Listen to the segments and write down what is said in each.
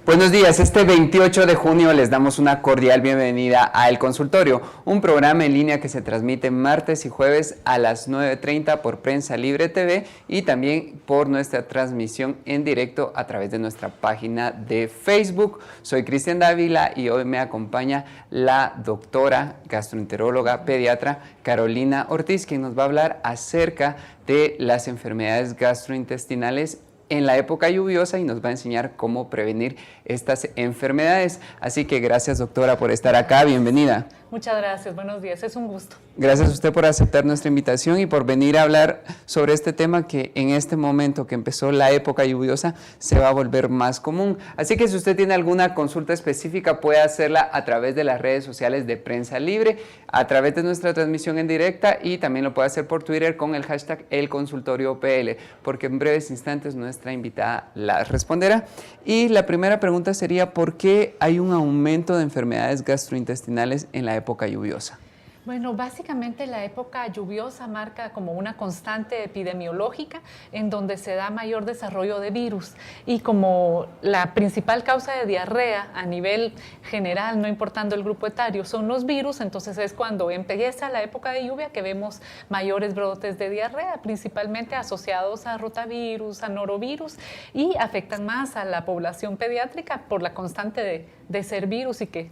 Buenos días, este 28 de junio les damos una cordial bienvenida a El Consultorio, un programa en línea que se transmite martes y jueves a las 9:30 por Prensa Libre TV y también por nuestra transmisión en directo a través de nuestra página de Facebook. Soy Cristian Dávila y hoy me acompaña la doctora gastroenteróloga pediatra Carolina Ortiz, quien nos va a hablar acerca de las enfermedades gastrointestinales en la época lluviosa y nos va a enseñar cómo prevenir estas enfermedades. Así que gracias, doctora, por estar acá. Bienvenida. Muchas gracias, buenos días, es un gusto. Gracias a usted por aceptar nuestra invitación y por venir a hablar sobre este tema que en este momento que empezó la época lluviosa se va a volver más común. Así que si usted tiene alguna consulta específica puede hacerla a través de las redes sociales de Prensa Libre, a través de nuestra transmisión en directa y también lo puede hacer por Twitter con el hashtag ElConsultorioPL, porque en breves instantes nuestra invitada la responderá. Y la primera pregunta sería, ¿por qué hay un aumento de enfermedades gastrointestinales en la época lluviosa? Bueno, básicamente la época lluviosa marca como una constante epidemiológica en donde se da mayor desarrollo de virus y como la principal causa de diarrea a nivel general, no importando el grupo etario, son los virus, entonces es cuando empieza la época de lluvia que vemos mayores brotes de diarrea, principalmente asociados a rotavirus, a norovirus y afectan más a la población pediátrica por la constante de ser virus y que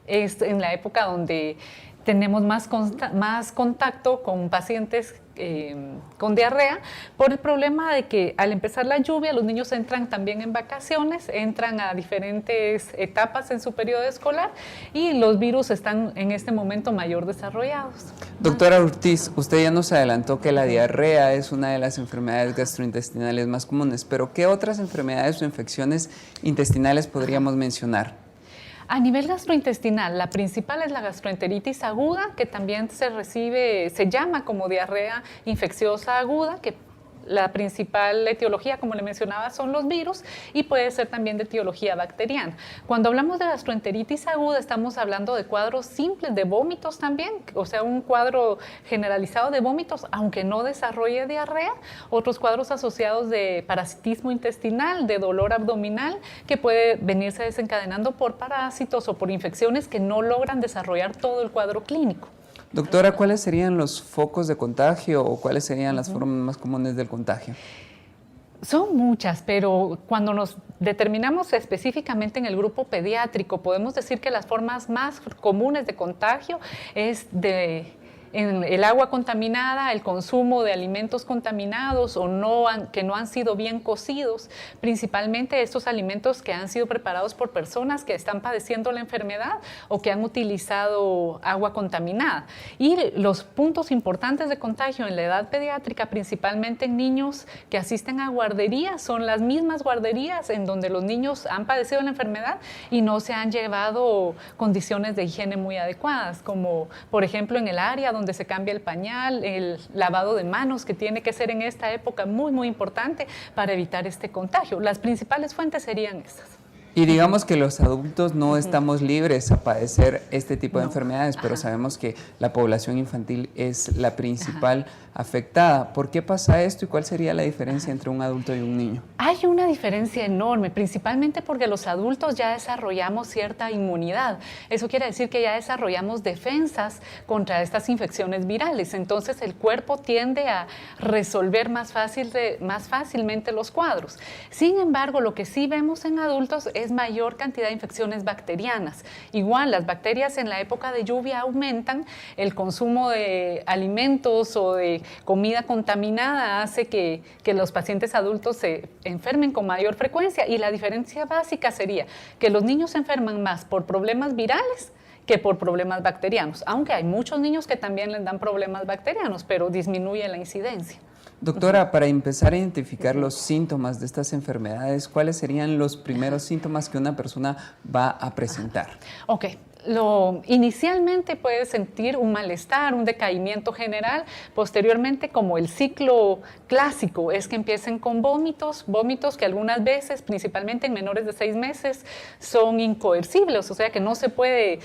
es en la época donde tenemos más contacto con pacientes con diarrea por el problema de que al empezar la lluvia los niños entran también en vacaciones, entran a diferentes etapas en su periodo escolar y los virus están en este momento mayor desarrollados. Doctora Ortiz, usted ya nos adelantó que la diarrea es una de las enfermedades gastrointestinales más comunes, pero ¿qué otras enfermedades o infecciones intestinales podríamos mencionar? A nivel gastrointestinal, la principal es la gastroenteritis aguda, que también se llama como diarrea infecciosa aguda, que la principal etiología, como le mencionaba, son los virus y puede ser también de etiología bacteriana. Cuando hablamos de gastroenteritis aguda, estamos hablando de cuadros simples de vómitos también, o sea, un cuadro generalizado de vómitos, aunque no desarrolle diarrea, otros cuadros asociados de parasitismo intestinal, de dolor abdominal, que puede venirse desencadenando por parásitos o por infecciones que no logran desarrollar todo el cuadro clínico. Doctora, ¿cuáles serían los focos de contagio o cuáles serían las formas más comunes del contagio? Son muchas, pero cuando nos determinamos específicamente en el grupo pediátrico, podemos decir que las formas más comunes de contagio es en el agua contaminada, el consumo de alimentos contaminados o que no han sido bien cocidos, principalmente estos alimentos que han sido preparados por personas que están padeciendo la enfermedad o que han utilizado agua contaminada. Y los puntos importantes de contagio en la edad pediátrica, principalmente en niños que asisten a guarderías, son las mismas guarderías en donde los niños han padecido la enfermedad y no se han llevado condiciones de higiene muy adecuadas, como por ejemplo en el área donde se cambia el pañal, el lavado de manos que tiene que ser en esta época muy importante para evitar este contagio. Las principales fuentes serían estas. Y digamos que los adultos no estamos libres a padecer este tipo de enfermedades, pero sabemos que la población infantil es la principal afectada. ¿Por qué pasa esto y cuál sería la diferencia entre un adulto y un niño? Hay una diferencia enorme, principalmente porque los adultos ya desarrollamos cierta inmunidad. Eso quiere decir que ya desarrollamos defensas contra estas infecciones virales. Entonces el cuerpo tiende a resolver más fácilmente los cuadros. Sin embargo, lo que sí vemos en adultos es mayor cantidad de infecciones bacterianas. Igual, las bacterias en la época de lluvia aumentan, el consumo de alimentos o de comida contaminada hace que los pacientes adultos se enfermen con mayor frecuencia y la diferencia básica sería que los niños se enferman más por problemas virales que por problemas bacterianos, aunque hay muchos niños que también les dan problemas bacterianos, pero disminuye la incidencia. Doctora, para empezar a identificar los síntomas de estas enfermedades, ¿cuáles serían los primeros síntomas que una persona va a presentar? Ok, Inicialmente puede sentir un malestar, un decaimiento general, posteriormente como el ciclo clásico es que empiecen con vómitos que algunas veces, principalmente en menores de 6 meses, son incoercibles, o sea que no se puede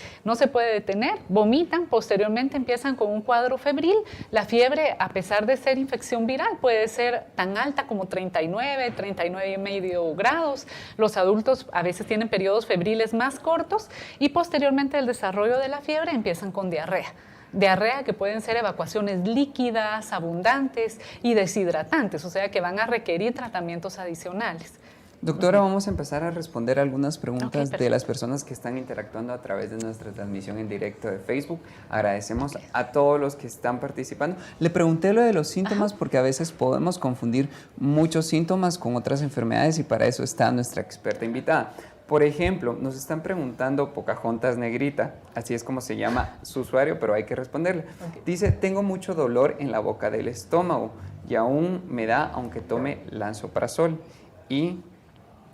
detener, vomitan, posteriormente empiezan con un cuadro febril, la fiebre a pesar de ser infección viral puede ser tan alta como 39, 39,5 grados, los adultos a veces tienen periodos febriles más cortos y posteriormente el desarrollo de la fiebre empiezan con diarrea. Diarrea que pueden ser evacuaciones líquidas, abundantes y deshidratantes, o sea que van a requerir tratamientos adicionales. Doctora, vamos a empezar a responder algunas preguntas de las personas que están interactuando a través de nuestra transmisión en directo de Facebook. Agradecemos a todos los que están participando. Le pregunté lo de los síntomas porque a veces podemos confundir muchos síntomas con otras enfermedades y para eso está nuestra experta invitada. Por ejemplo, nos están preguntando Pocahontas Negrita, así es como se llama su usuario, pero hay que responderle. Dice, tengo mucho dolor en la boca del estómago y aún me da aunque tome lansoprazol y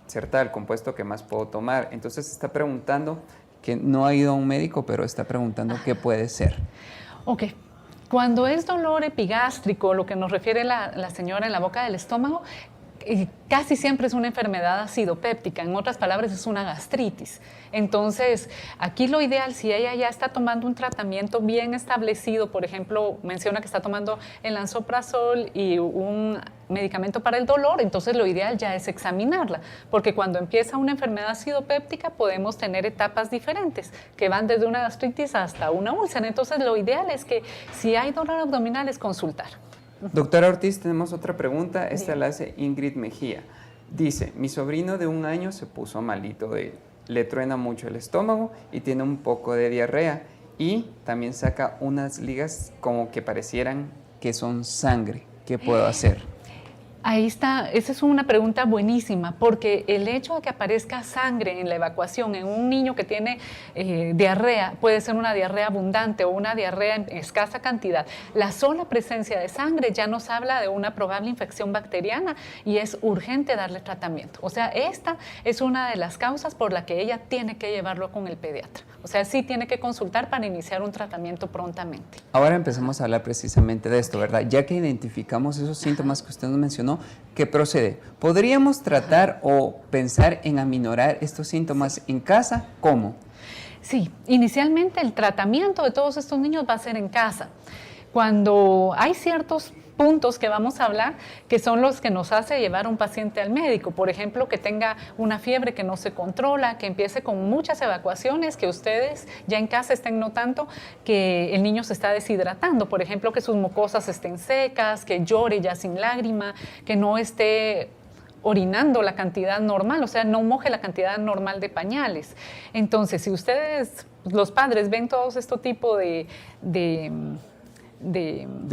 Sertal, el compuesto que más puedo tomar. Entonces está preguntando que no ha ido a un médico, pero está preguntando qué puede ser. Ok. Cuando es dolor epigástrico, lo que nos refiere la señora en la boca del estómago, casi siempre es una enfermedad acidopéptica, en otras palabras es una gastritis. Entonces, aquí lo ideal, si ella ya está tomando un tratamiento bien establecido, por ejemplo, menciona que está tomando el lansoprazol y un medicamento para el dolor, entonces lo ideal ya es examinarla, porque cuando empieza una enfermedad acidopéptica podemos tener etapas diferentes, que van desde una gastritis hasta una úlcera. Entonces, lo ideal es que si hay dolor abdominal es consultar. Doctora Ortiz, tenemos otra pregunta. Esta la hace Ingrid Mejía. Dice, mi sobrino de 1 año se puso malito le truena mucho el estómago y tiene un poco de diarrea y también saca unas ligas como que parecieran que son sangre. ¿Qué puedo hacer? Ahí está, esa es una pregunta buenísima, porque el hecho de que aparezca sangre en la evacuación en un niño que tiene diarrea, puede ser una diarrea abundante o una diarrea en escasa cantidad. La sola presencia de sangre ya nos habla de una probable infección bacteriana y es urgente darle tratamiento. O sea, esta es una de las causas por la que ella tiene que llevarlo con el pediatra. O sea, sí tiene que consultar para iniciar un tratamiento prontamente. Ahora empezamos a hablar precisamente de esto, ¿verdad? Ya que identificamos esos síntomas que usted nos mencionó, ¿qué procede? ¿Podríamos tratar o pensar en aminorar estos síntomas en casa? ¿Cómo? Sí, inicialmente el tratamiento de todos estos niños va a ser en casa. Cuando hay ciertos puntos que vamos a hablar, que son los que nos hace llevar a un paciente al médico. Por ejemplo, que tenga una fiebre que no se controla, que empiece con muchas evacuaciones, que ustedes ya en casa estén notando que el niño se está deshidratando. Por ejemplo, que sus mucosas estén secas, que llore ya sin lágrima, que no esté orinando la cantidad normal, o sea, no moje la cantidad normal de pañales. Entonces, si ustedes, los padres, ven todos este tipo de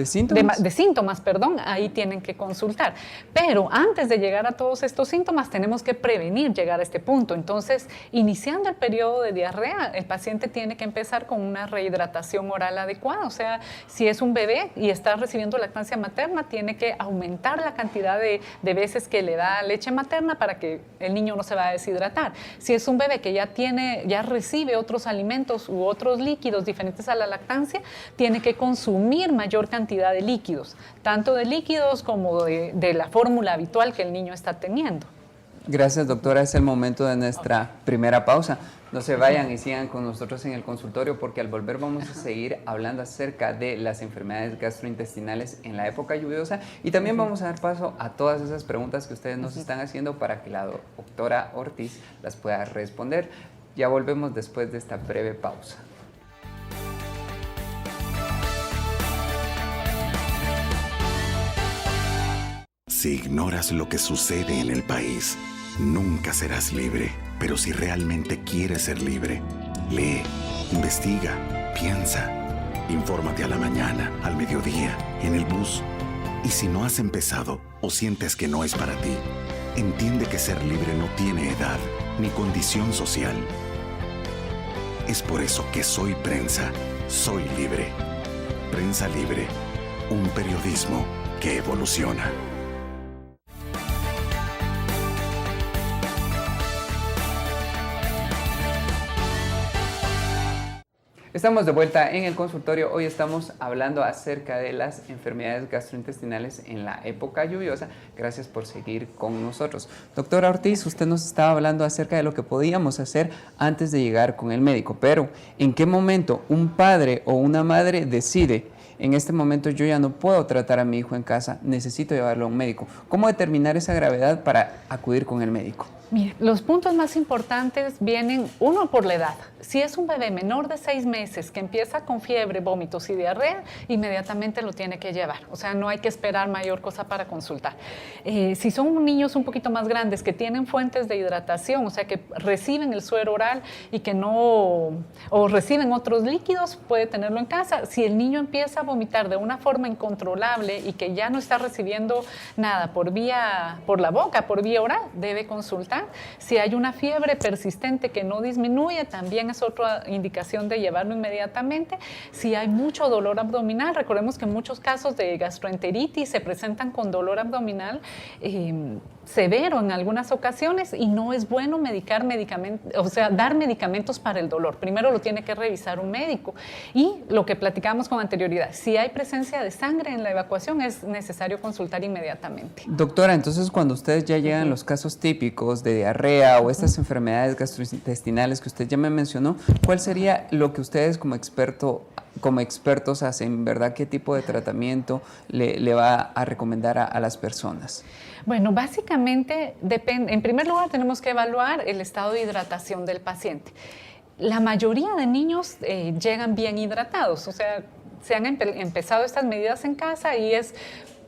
síntomas, ahí tienen que consultar. Pero antes de llegar a todos estos síntomas, tenemos que prevenir llegar a este punto. Entonces, iniciando el periodo de diarrea, el paciente tiene que empezar con una rehidratación oral adecuada. O sea, si es un bebé y está recibiendo lactancia materna, tiene que aumentar la cantidad de veces que le da leche materna para que el niño no se vaya a deshidratar. Si es un bebé que ya recibe otros alimentos u otros líquidos diferentes a la lactancia, tiene que consumir mayor cantidad de líquidos, tanto de líquidos como de la fórmula habitual que el niño está teniendo. Gracias, doctora. Es el momento de nuestra primera pausa. No se vayan y sigan con nosotros en el consultorio porque al volver vamos a seguir hablando acerca de las enfermedades gastrointestinales en la época lluviosa y también vamos a dar paso a todas esas preguntas que ustedes nos están haciendo para que la doctora Ortiz las pueda responder. Ya volvemos después de esta breve pausa. Si ignoras lo que sucede en el país, nunca serás libre. Pero si realmente quieres ser libre, lee, investiga, piensa. Infórmate a la mañana, al mediodía, en el bus. Y si no has empezado o sientes que no es para ti, entiende que ser libre no tiene edad ni condición social. Es por eso que Soy Prensa, soy libre. Prensa Libre, un periodismo que evoluciona. Estamos de vuelta en el consultorio. Hoy estamos hablando acerca de las enfermedades gastrointestinales en la época lluviosa. Gracias por seguir con nosotros. Doctora Ortiz, usted nos estaba hablando acerca de lo que podíamos hacer antes de llegar con el médico, pero ¿en qué momento un padre o una madre decide: en este momento yo ya no puedo tratar a mi hijo en casa, necesito llevarlo a un médico? ¿Cómo determinar esa gravedad para acudir con el médico? Mire, los puntos más importantes vienen, uno, por la edad. Si es un bebé menor de 6 meses que empieza con fiebre, vómitos y diarrea, inmediatamente lo tiene que llevar. O sea, no hay que esperar mayor cosa para consultar. Si son niños un poquito más grandes que tienen fuentes de hidratación, o sea, que reciben el suero oral y que no, o reciben otros líquidos, puede tenerlo en casa. Si el niño empieza a vomitar de una forma incontrolable y que ya no está recibiendo nada por la boca, por vía oral, debe consultar. Si hay una fiebre persistente que no disminuye, también es otra indicación de llevarlo inmediatamente. Si hay mucho dolor abdominal, recordemos que en muchos casos de gastroenteritis se presentan con dolor abdominal severo en algunas ocasiones y no es bueno dar medicamentos para el dolor. Primero lo tiene que revisar un médico. Y lo que platicamos con anterioridad, si hay presencia de sangre en la evacuación, es necesario consultar inmediatamente. Doctora, entonces cuando ustedes ya llegan los casos típicos de diarrea o estas enfermedades gastrointestinales que usted ya me mencionó, ¿cuál sería lo que ustedes como expertos hacen, verdad? ¿Qué tipo de tratamiento le va a recomendar a las personas? Bueno, básicamente depende. En primer lugar, tenemos que evaluar el estado de hidratación del paciente. La mayoría de niños llegan bien hidratados, o sea, se han empezado estas medidas en casa y es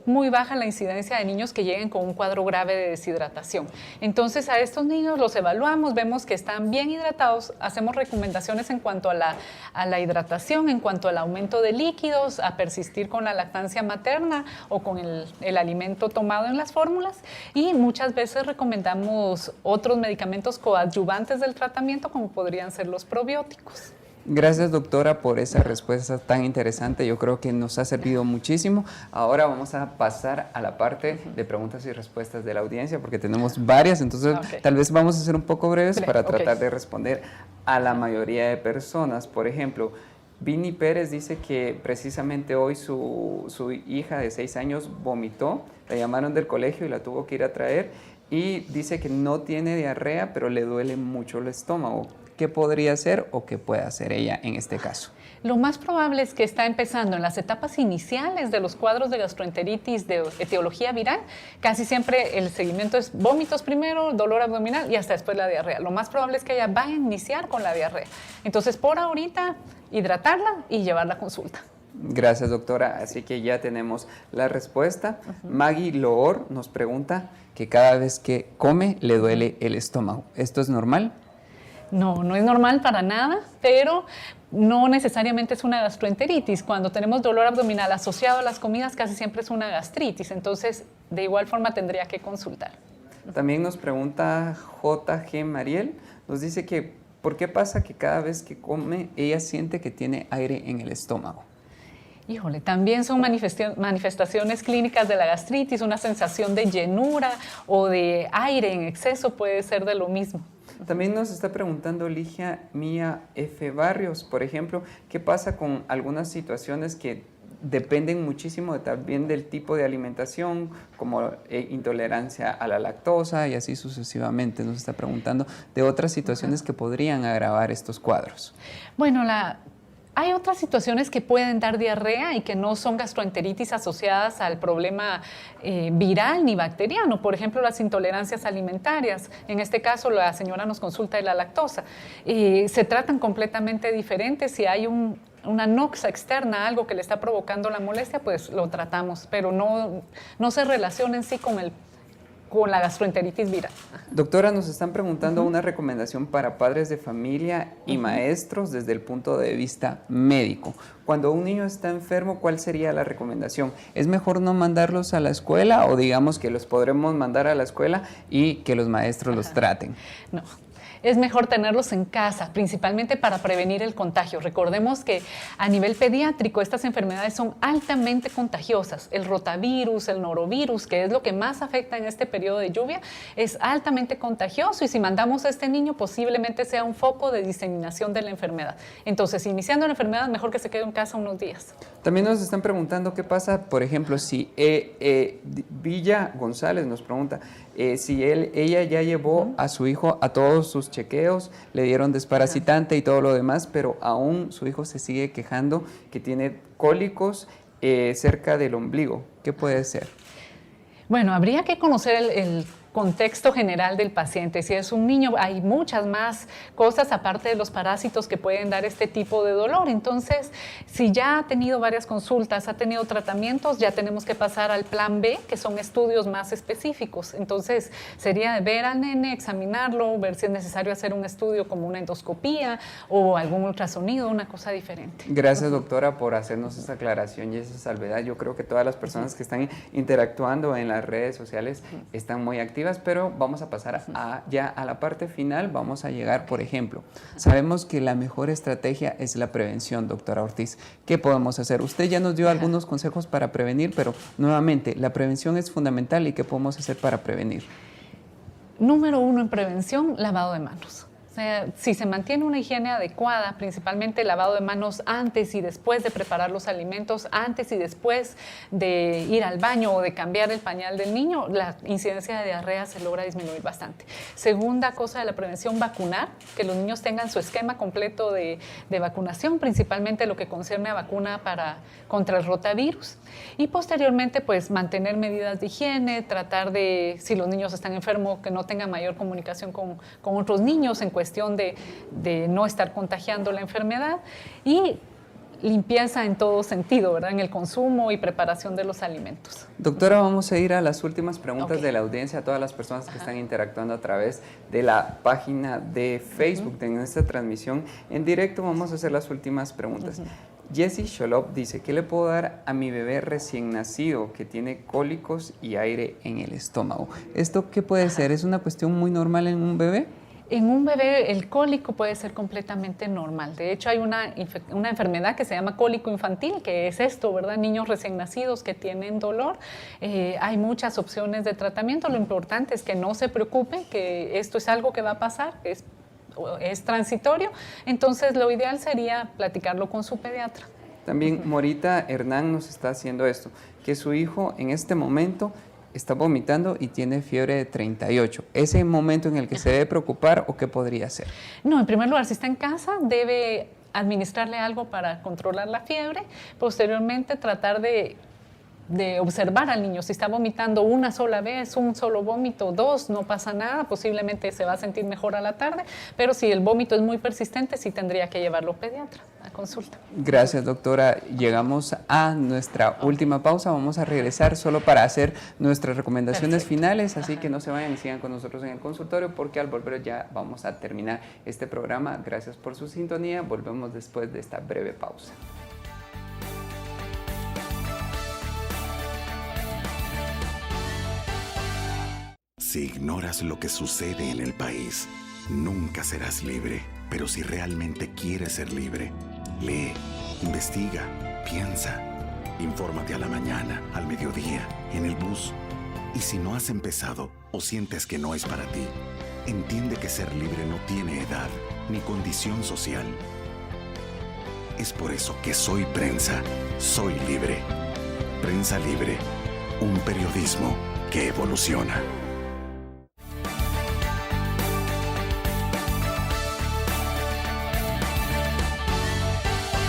muy baja la incidencia de niños que lleguen con un cuadro grave de deshidratación. Entonces, a estos niños los evaluamos, vemos que están bien hidratados, hacemos recomendaciones en cuanto a la hidratación, en cuanto al aumento de líquidos, a persistir con la lactancia materna o con el alimento tomado en las fórmulas, y muchas veces recomendamos otros medicamentos coadyuvantes del tratamiento, como podrían ser los probióticos. Gracias, doctora, por esa respuesta tan interesante. Yo creo que nos ha servido muchísimo. Ahora vamos a pasar a la parte de preguntas y respuestas de la audiencia, porque tenemos varias, entonces tal vez vamos a ser un poco breves para tratar de responder a la mayoría de personas. Por ejemplo, Vini Pérez dice que precisamente hoy su hija de 6 años vomitó, la llamaron del colegio y la tuvo que ir a traer, y dice que no tiene diarrea, pero le duele mucho el estómago. ¿Qué podría hacer o qué puede hacer ella en este caso? Lo más probable es que está empezando en las etapas iniciales de los cuadros de gastroenteritis de etiología viral. Casi siempre el seguimiento es vómitos primero, dolor abdominal y hasta después la diarrea. Lo más probable es que ella va a iniciar con la diarrea. Entonces, por ahorita, hidratarla y llevarla a consulta. Gracias, doctora. Así que ya tenemos la respuesta. Maggie Loor nos pregunta que cada vez que come le duele el estómago. ¿Esto es normal? No, no es normal para nada, pero no necesariamente es una gastroenteritis. Cuando tenemos dolor abdominal asociado a las comidas, casi siempre es una gastritis. Entonces, de igual forma tendría que consultar. También nos pregunta JG Mariel, nos dice que ¿por qué pasa que cada vez que come ella siente que tiene aire en el estómago? Híjole, también son manifestaciones clínicas de la gastritis, una sensación de llenura o de aire en exceso puede ser de lo mismo. También nos está preguntando Ligia Mía F. Barrios, por ejemplo, ¿qué pasa con algunas situaciones que dependen muchísimo también del tipo de alimentación, como intolerancia a la lactosa y así sucesivamente? Nos está preguntando de otras situaciones que podrían agravar estos cuadros. Bueno, hay otras situaciones que pueden dar diarrea y que no son gastroenteritis asociadas al problema viral ni bacteriano. Por ejemplo, las intolerancias alimentarias. En este caso, la señora nos consulta de la lactosa. Se tratan completamente diferentes. Si hay una noxa externa, algo que le está provocando la molestia, pues lo tratamos, pero no se relaciona en sí con la gastroenteritis viral. Doctora, nos están preguntando una recomendación para padres de familia y maestros desde el punto de vista médico. Cuando un niño está enfermo, ¿cuál sería la recomendación? ¿Es mejor no mandarlos a la escuela o digamos que los podremos mandar a la escuela y que los maestros los traten? No. es mejor tenerlos en casa, principalmente para prevenir el contagio. Recordemos que a nivel pediátrico estas enfermedades son altamente contagiosas. El rotavirus, el norovirus, que es lo que más afecta en este periodo de lluvia, es altamente contagioso y si mandamos a este niño posiblemente sea un foco de diseminación de la enfermedad. Entonces, iniciando la enfermedad, mejor que se quede en casa unos días. También nos están preguntando qué pasa, por ejemplo, si Villa González nos pregunta si ella ya llevó a su hijo a todos sus chequeos, le dieron desparasitante y todo lo demás, pero aún su hijo se sigue quejando que tiene cólicos cerca del ombligo. ¿Qué puede ser? Bueno, habría que conocer el contexto general del paciente. Si es un niño, hay muchas más cosas aparte de los parásitos que pueden dar este tipo de dolor. Entonces, si ya ha tenido varias consultas, ha tenido tratamientos, ya tenemos que pasar al plan B, que son estudios más específicos. Entonces, sería ver al nene, examinarlo, ver si es necesario hacer un estudio como una endoscopía o algún ultrasonido, una cosa diferente. Gracias, doctora, por hacernos esa aclaración y esa salvedad. Yo creo que todas las personas que están interactuando en las redes sociales están muy activas, pero vamos a pasar ya a la parte final. Vamos a llegar, por ejemplo, sabemos que la mejor estrategia es la prevención, doctora Ortiz. ¿Qué podemos hacer? Usted ya nos dio algunos consejos para prevenir, pero nuevamente, la prevención es fundamental. ¿Y qué podemos hacer para prevenir? Número 1 en prevención, lavado de manos. O sea, si se mantiene una higiene adecuada, principalmente el lavado de manos antes y después de preparar los alimentos, antes y después de ir al baño o de cambiar el pañal del niño, la incidencia de diarrea se logra disminuir bastante. Segunda cosa de la prevención, vacunar, que los niños tengan su esquema completo de vacunación, principalmente lo que concierne a vacuna contra el rotavirus. Y posteriormente, pues mantener medidas de higiene, tratar de, si los niños están enfermos, que no tengan mayor comunicación con otros niños en cuestión de no estar contagiando la enfermedad y limpieza en todo sentido, ¿verdad? En el consumo y preparación de los alimentos. Doctora, vamos a ir a las últimas preguntas de la audiencia, a todas las personas que están interactuando a través de la página de Facebook en esta transmisión en directo. Vamos a hacer las últimas preguntas. Jessie Sholop dice, ¿qué le puedo dar a mi bebé recién nacido que tiene cólicos y aire en el estómago? ¿Esto qué puede ser? ¿Es una cuestión muy normal en un bebé? En un bebé el cólico puede ser completamente normal. De hecho, hay una enfermedad que se llama cólico infantil, que es esto, ¿verdad? Niños recién nacidos que tienen dolor. Hay muchas opciones de tratamiento. Lo importante es que no se preocupen, que esto es algo que va a pasar, que es transitorio. Entonces, lo ideal sería platicarlo con su pediatra. También Morita Hernán nos está haciendo esto, que su hijo en este momento está vomitando y tiene fiebre de 38. ¿Ese momento en el que se debe preocupar o qué podría ser? No, en primer lugar, si está en casa, debe administrarle algo para controlar la fiebre. Posteriormente, tratar de observar al niño. Si está vomitando una sola vez, un solo vómito, 2, no pasa nada, posiblemente se va a sentir mejor a la tarde, pero si el vómito es muy persistente, sí tendría que llevarlo a pediatra a consulta. Gracias, doctora. Llegamos a nuestra última pausa. Vamos a regresar solo para hacer nuestras recomendaciones finales, así que no se vayan y sigan con nosotros en el consultorio, porque al volver ya vamos a terminar este programa. Gracias por su sintonía. Volvemos después de esta breve pausa. Si ignoras lo que sucede en el país, nunca serás libre. Pero si realmente quieres ser libre, lee, investiga, piensa. Infórmate a la mañana, al mediodía, en el bus. Y si no has empezado o sientes que no es para ti, entiende que ser libre no tiene edad ni condición social. Es por eso que soy prensa, soy libre. Prensa Libre, un periodismo que evoluciona.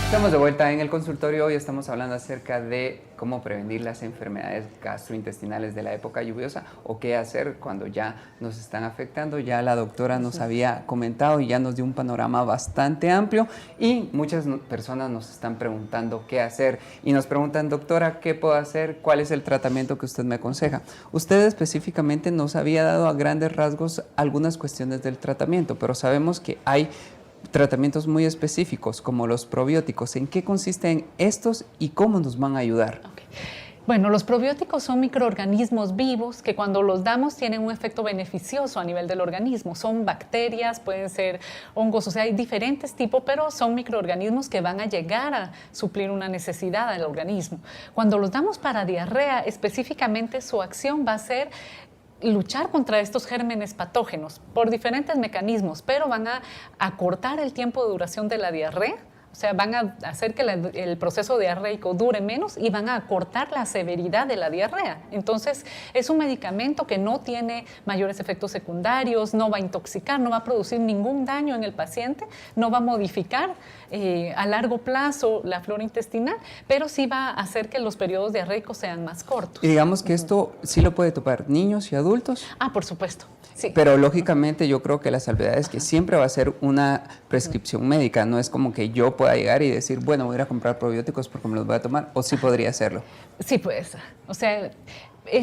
Estamos de vuelta en el consultorio. Hoy estamos hablando acerca de cómo prevenir las enfermedades gastrointestinales de la época lluviosa o qué hacer cuando ya nos están afectando. Ya la doctora nos había comentado y ya nos dio un panorama bastante amplio y muchas personas nos están preguntando qué hacer y nos preguntan, doctora, ¿qué puedo hacer? ¿Cuál es el tratamiento que usted me aconseja? Usted específicamente nos había dado a grandes rasgos algunas cuestiones del tratamiento, pero sabemos que hay tratamientos muy específicos como los probióticos. ¿En qué consisten estos y cómo nos van a ayudar? Bueno, los probióticos son microorganismos vivos que cuando los damos tienen un efecto beneficioso a nivel del organismo. Son bacterias, pueden ser hongos, o sea, hay diferentes tipos, pero son microorganismos que van a llegar a suplir una necesidad del organismo. Cuando los damos para diarrea, específicamente su acción va a ser luchar contra estos gérmenes patógenos por diferentes mecanismos, pero van a acortar el tiempo de duración de la diarrea. O sea, van a hacer que el proceso diarreico dure menos y van a acortar la severidad de la diarrea. Entonces, es un medicamento que no tiene mayores efectos secundarios, no va a intoxicar, no va a producir ningún daño en el paciente, no va a modificar a largo plazo la flora intestinal, pero sí va a hacer que los periodos diarreicos sean más cortos. Y digamos que esto sí lo puede tomar niños y adultos. Ah, por supuesto. Sí. Pero lógicamente yo creo que la salvedad es que siempre va a ser una prescripción médica, no es como que yo pueda llegar y decir, bueno, voy a ir a comprar probióticos porque me los voy a tomar, o sí podría hacerlo. Sí, pues, o sea,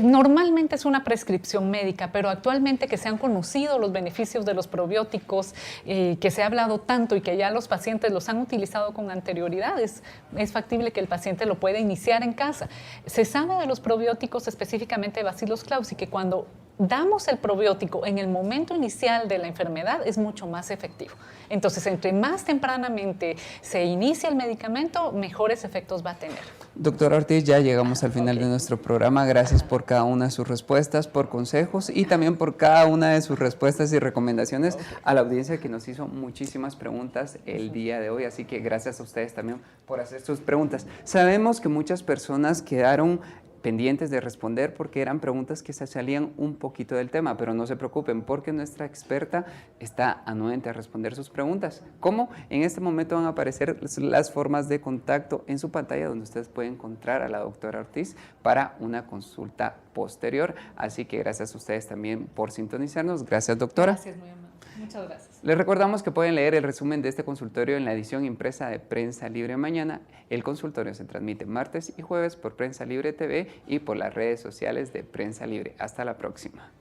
normalmente es una prescripción médica, pero actualmente que se han conocido los beneficios de los probióticos, que se ha hablado tanto y que ya los pacientes los han utilizado con anterioridad, es factible que el paciente lo pueda iniciar en casa. Se sabe de los probióticos, específicamente Bacillus clausi, que cuando damos el probiótico en el momento inicial de la enfermedad es mucho más efectivo. Entonces, entre más tempranamente se inicia el medicamento, mejores efectos va a tener. Doctora Ortiz, ya llegamos al final de nuestro programa. Gracias por cada una de sus respuestas, por consejos y también por cada una de sus respuestas y recomendaciones a la audiencia que nos hizo muchísimas preguntas el día de hoy. Así que gracias a ustedes también por hacer sus preguntas. Sabemos que muchas personas quedaron pendientes de responder porque eran preguntas que se salían un poquito del tema, pero no se preocupen porque nuestra experta está anuente a responder sus preguntas. ¿Cómo? En este momento van a aparecer las formas de contacto en su pantalla donde ustedes pueden encontrar a la doctora Ortiz para una consulta posterior. Así que gracias a ustedes también por sintonizarnos. Gracias, doctora. Gracias, muy amable. Muchas gracias. Les recordamos que pueden leer el resumen de este consultorio en la edición impresa de Prensa Libre mañana. El consultorio se transmite martes y jueves por Prensa Libre TV y por las redes sociales de Prensa Libre. Hasta la próxima.